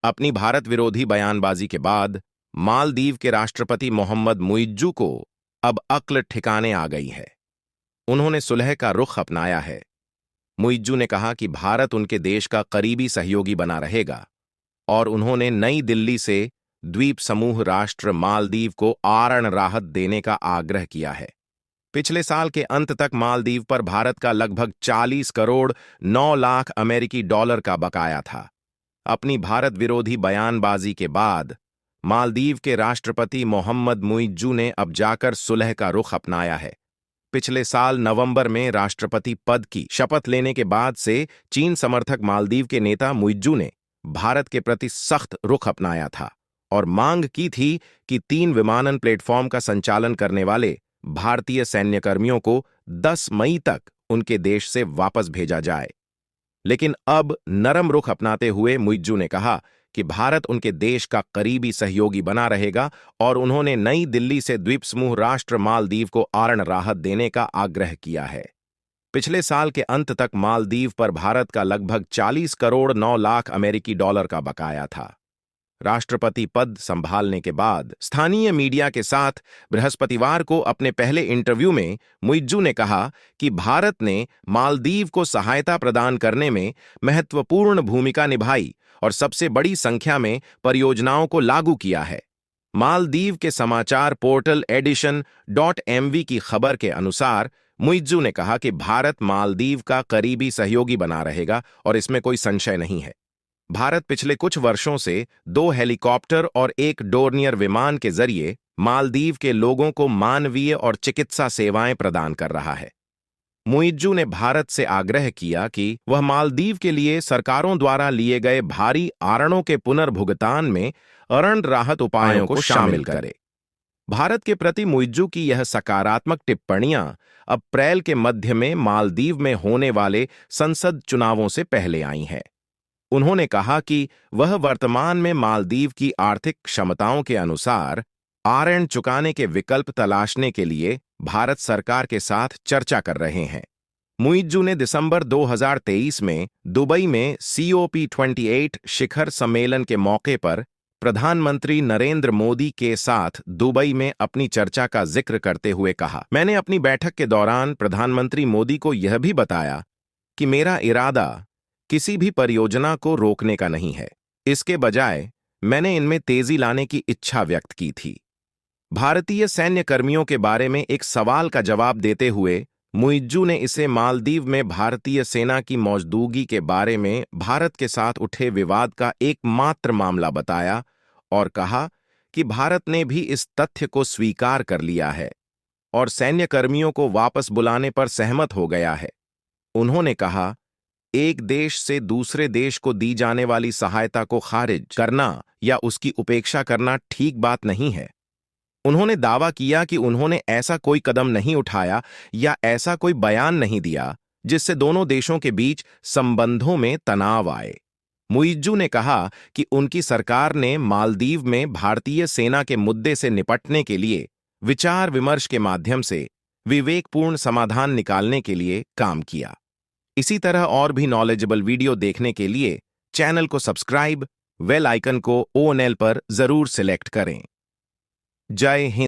अपनी भारत विरोधी बयानबाजी के बाद मालदीव के राष्ट्रपति मोहम्मद मुइज्जू को अब अक्ल ठिकाने आ गई है। उन्होंने सुलह का रुख अपनाया है। मुइज्जू ने कहा कि भारत उनके देश का करीबी सहयोगी बना रहेगा और उन्होंने नई दिल्ली से द्वीप समूह राष्ट्र मालदीव को आरण राहत देने का आग्रह किया है। पिछले साल के अंत तक मालदीव पर भारत का लगभग 40 करोड़ 9 लाख अमेरिकी डॉलर का बकाया था। अपनी भारत विरोधी बयानबाजी के बाद मालदीव के राष्ट्रपति मोहम्मद मुइज्जू ने अब जाकर सुलह का रुख अपनाया है। पिछले साल नवंबर में राष्ट्रपति पद की शपथ लेने के बाद से चीन समर्थक मालदीव के नेता मुइज्जू ने भारत के प्रति सख्त रुख अपनाया था और मांग की थी कि 3 विमानन प्लेटफॉर्म का संचालन करने वाले भारतीय सैन्यकर्मियों को 10 मई तक उनके देश से वापस भेजा जाए। लेकिन अब नरम रुख अपनाते हुए मुइज्जू ने कहा कि भारत उनके देश का करीबी सहयोगी बना रहेगा और उन्होंने नई दिल्ली से द्वीप समूह राष्ट्र मालदीव को आरण राहत देने का आग्रह किया है। पिछले साल के अंत तक मालदीव पर भारत का लगभग 40 करोड़ 9 लाख अमेरिकी डॉलर का बकाया था। राष्ट्रपति पद संभालने के बाद स्थानीय मीडिया के साथ बृहस्पतिवार को अपने पहले इंटरव्यू में मुइज्जू ने कहा कि भारत ने मालदीव को सहायता प्रदान करने में महत्वपूर्ण भूमिका निभाई और सबसे बड़ी संख्या में परियोजनाओं को लागू किया है। मालदीव के समाचार पोर्टल edition.mv की खबर के अनुसार मुइज्जू ने कहा कि भारत मालदीव का करीबी सहयोगी बना रहेगा और इसमें कोई संशय नहीं है। भारत पिछले कुछ वर्षों से 2 हेलीकॉप्टर और 1 डोर्नियर विमान के जरिए मालदीव के लोगों को मानवीय और चिकित्सा सेवाएं प्रदान कर रहा है। मुइज्जू ने भारत से आग्रह किया कि वह मालदीव के लिए सरकारों द्वारा लिए गए भारी आरणों के पुनर्भुगतान में अरण राहत उपायों को शामिल करे। भारत के प्रति मुइज्जू की यह सकारात्मक टिप्पणियां अप्रैल के मध्य में मालदीव में होने वाले संसद चुनावों से पहले आई हैं। उन्होंने कहा कि वह वर्तमान में मालदीव की आर्थिक क्षमताओं के अनुसार आरण चुकाने के विकल्प तलाशने के लिए भारत सरकार के साथ चर्चा कर रहे हैं। मुइज्जू ने दिसंबर 2023 में दुबई में COP28 शिखर सम्मेलन के मौके पर प्रधानमंत्री नरेंद्र मोदी के साथ दुबई में अपनी चर्चा का जिक्र करते हुए कहा, मैंने अपनी बैठक के दौरान प्रधानमंत्री मोदी को यह भी बताया कि मेरा इरादा किसी भी परियोजना को रोकने का नहीं है। इसके बजाय मैंने इनमें तेजी लाने की इच्छा व्यक्त की थी। भारतीय सैन्य कर्मियों के बारे में एक सवाल का जवाब देते हुए मुइज्जू ने इसे मालदीव में भारतीय सेना की मौजूदगी के बारे में भारत के साथ उठे विवाद का एकमात्र मामला बताया और कहा कि भारत ने भी इस तथ्य को स्वीकार कर लिया है और सैन्य कर्मियों को वापस बुलाने पर सहमत हो गया है। उन्होंने कहा, एक देश से दूसरे देश को दी जाने वाली सहायता को खारिज करना या उसकी उपेक्षा करना ठीक बात नहीं है। उन्होंने दावा किया कि उन्होंने ऐसा कोई कदम नहीं उठाया या ऐसा कोई बयान नहीं दिया जिससे दोनों देशों के बीच संबंधों में तनाव आए। मुइज्जू ने कहा कि उनकी सरकार ने मालदीव में भारतीय सेना के मुद्दे से निपटने के लिए विचार विमर्श के माध्यम से विवेकपूर्ण समाधान निकालने के लिए काम किया। इसी तरह और भी नॉलेजेबल वीडियो देखने के लिए चैनल को सब्सक्राइब, बेल आइकन को ONL पर जरूर सिलेक्ट करें। जय हिंद।